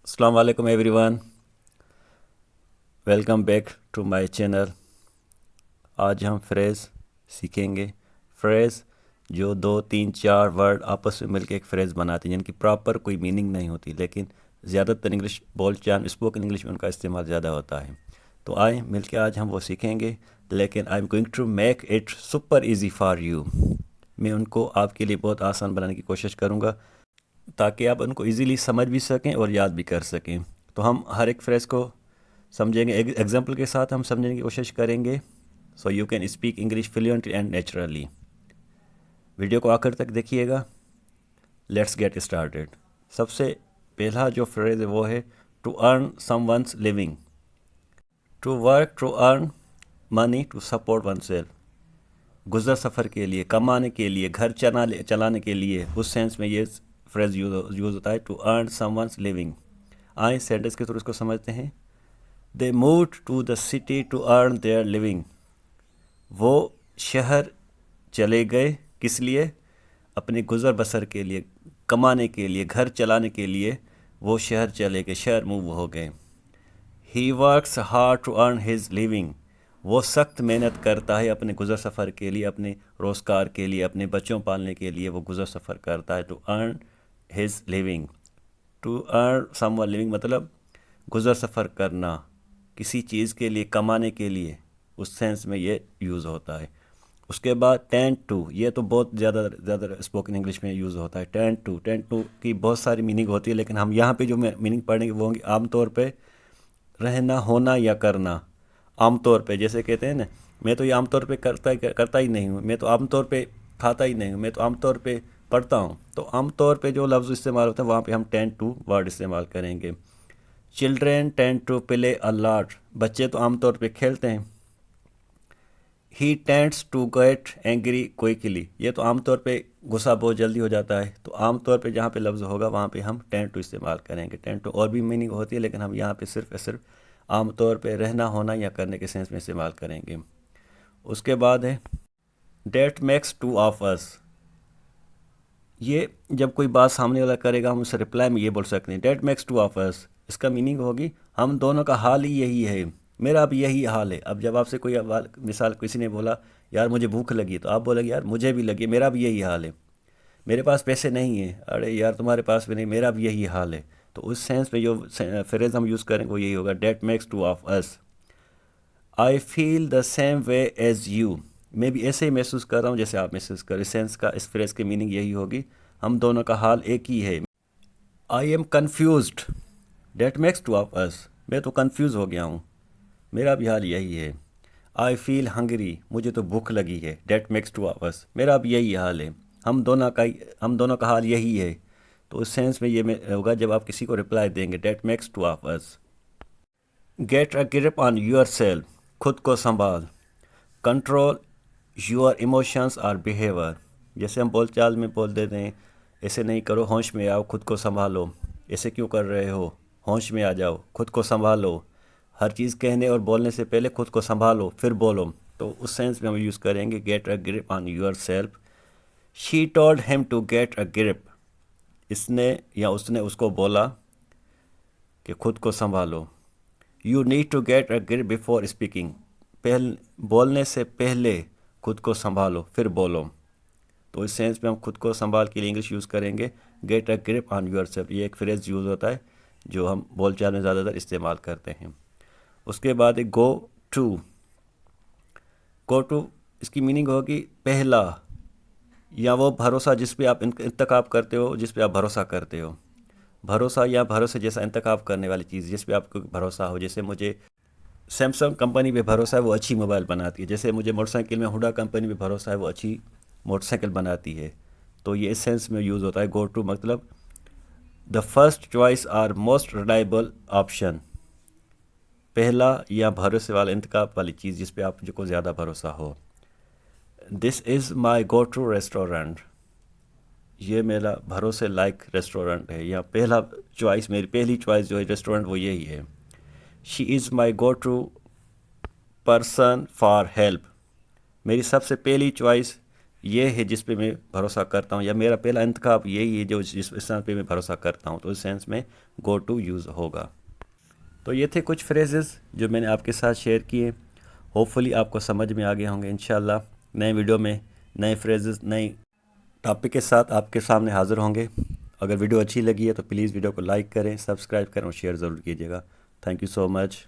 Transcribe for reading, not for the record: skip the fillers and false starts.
अस्सलाम वालेकुम everyone, welcome back to my channel. आज हम फ्रेज़ सीखेंगे। फ्रेज़ जो दो तीन चार वर्ड आपस में मिलकर एक फ्रेज़ बनाते हैं, जिनकी प्रॉपर कोई मीनिंग नहीं होती, लेकिन ज़्यादातर इंग्लिश बोलचाल स्पोकन इंग्लिश में उनका इस्तेमाल ज़्यादा होता है। तो आए मिलके आज हम वो सीखेंगे, लेकिन I am going to make it super easy for you. मैं उनको आपके लिए बहुत आसान बनाने की कोशिश करूँगा ताकि आप उनको इजीली समझ भी सकें और याद भी कर सकें। तो हम हर एक फ्रेज़ को समझेंगे, एग्जाम्पल के साथ हम समझने की कोशिश करेंगे, so you can speak English fluently and naturally. Video को आखिर तक देखिएगा। Let's get started. सबसे पहला जो फ्रेज़ है वो है to earn someone's living. To work to earn money to support oneself. गुजर सफ़र के लिए, कमाने के लिए, घर चलाने के लिए, उस सेंस में ये फ्रेज़ यूज़ होता है, टू अर्न समवन्स लिविंग। आए सेंटेंस के थ्रू इसको समझते हैं। They moved to the city to earn their living. वो शहर चले गए, किस लिए? अपने गुजर बसर के लिए, कमाने के लिए, घर चलाने के लिए वो शहर चले गए, शहर मूव हो गए। He works hard to earn his living. वो सख्त मेहनत करता है अपने गुजर सफ़र के लिए, अपने रोज़गार के लिए, अपने बच्चों पालने के लिए वो गुजर सफ़र करता है। To earn his living, to earn someone living मतलब गुजर सफ़र करना, किसी चीज़ के लिए, कमाने के लिए, उस सेंस में ये यूज़ होता है। उसके बाद टेंड टू, ये तो बहुत ज़्यादा स्पोकन इंग्लिश में यूज़ होता है। टेंड टू की बहुत सारी मीनिंग होती है, लेकिन हम यहाँ पे जो मीनिंग पढ़ेंगे वो होंगी आमतौर पे रहना, होना या करना। आमतौर पे जैसे कहते हैं ना, मैं तो ये आमतौर पे करता ही नहीं हूँ, मैं तो आमतौर पे खाता ही नहीं हूँ, मैं तो आमतौर पे पढ़ता हूँ। तो आमतौर पे जो लफ्ज़ इस्तेमाल होता है वहाँ पे हम टेंड टू वर्ड इस्तेमाल करेंगे। Children tend to play a lot. बच्चे तो आमतौर पे खेलते हैं। He tends to get angry quickly. ये तो आमतौर पे गुस्सा बहुत जल्दी हो जाता है। तो आमतौर पे जहाँ पे लफ्ज़ होगा वहाँ पे हम टेंड टू इस्तेमाल करेंगे। टेंड टू और भी मीनिंग होती है, लेकिन हम यहाँ पे सिर्फ आमतौर पे रहना, होना या करने के सेंस में इस्तेमाल करेंगे। उसके बाद है that makes two of us. ये जब कोई बात सामने वाला करेगा हम उससे रिप्लाई में ये बोल सकते हैं that makes two of us. इसका मीनिंग होगी हम दोनों का हाल ही यही है, मेरा भी यही हाल है। अब जब आपसे कोई मिसाल किसी ने बोला यार मुझे भूख लगी, तो आप बोलेंगे यार मुझे भी लगी, मेरा भी यही हाल है। मेरे पास पैसे नहीं है, अरे यार तुम्हारे पास भी नहीं, मेरा भी यही हाल है। तो उस सेंस में जो फ्रेज हम यूज़ करेंगे वो यही होगा, that makes two of us. I feel the same way as you. मैं भी ऐसे ही महसूस कर रहा हूँ जैसे आप महसूस कर। इस सेंस का, इस फ्रेज की मीनिंग यही होगी, हम दोनों का हाल एक ही है। I am confused, that makes two of us. मैं तो कन्फ्यूज़ हो गया हूँ, मेरा भी हाल यही है। आई फील हंगरी, मुझे तो भूख लगी है, that makes two of us. मेरा भी यही हाल है, हम दोनों का हाल यही है। तो उस सेंस में ये में होगा जब आप किसी को रिप्लाई देंगे, that makes two of us. Get a grip on yourself, खुद को संभाल। कंट्रोल योर इमोशंस और बिहेवियर। जैसे हम बोलचाल में बोल देते हैं, ऐसे नहीं करो, होश में आओ, खुद को संभालो, ऐसे क्यों कर रहे हो, होश में आ जाओ, खुद को संभालो। हर चीज़ कहने और बोलने से पहले खुद को संभालो फिर बोलो। तो उस सेंस में हम यूज़ करेंगे get a grip on yourself. She told him to get a grip. इसने या उसने उसको बोला कि खुद को संभालो। You need to get a grip before speaking. बोलने से पहले खुद को संभालो फिर बोलो। तो इस सेंस में हम खुद को संभाल के लिए इंग्लिश यूज़ करेंगे get a grip on your self. ये एक फ्रेज यूज़ होता है जो हम बोलचाल में ज़्यादातर इस्तेमाल करते हैं। उसके बाद एक गो टू। गो टू, इसकी मीनिंग होगी पहला, या वो भरोसा जिस पे आप इंतखाब करते हो, जिस पे आप भरोसा करते हो। भरोसा या भरोसे जैसा इंतखाब करने वाली चीज़ जिस पे आपको भरोसा हो। जैसे मुझे सैमसंग कंपनी पे भरोसा है, वो अच्छी मोबाइल बनाती है। जैसे मुझे मोटरसाइकिल में हुडा कंपनी पे भरोसा है, वो अच्छी मोटरसाइकिल बनाती है। तो ये इस सेंस में यूज़ होता है गो टू मतलब the first choice or most reliable option. पहला या भरोसे वाला, इंतखाब वाली चीज़ जिस पे आप को ज़्यादा भरोसा हो। This is my go to restaurant. ये मेरा भरोसे लायक रेस्टोरेंट है, या पहला चॉइस, मेरी पहली चॉइस जो है रेस्टोरेंट वो यही है। She is my go to person for help. मेरी सबसे पहली चॉइस ये है जिस पे मैं भरोसा करता हूँ, या मेरा पहला इंतखाब यही है जो जिस इंसान पे मैं भरोसा करता हूँ, तो उस सेंस में गो टू यूज़ होगा। तो ये थे कुछ फ्रेजेस जो मैंने आपके साथ शेयर किए। होपफुली आपको समझ में आ गए होंगे। इंशाल्लाह नए वीडियो में नए फ्रेजेस नए टॉपिक के साथ आपके सामने हाज़िर होंगे। अगर वीडियो अच्छी लगी है तो प्लीज़ वीडियो को लाइक करें, सब्सक्राइब करें और शेयर ज़रूर कीजिएगा। Thank you so much.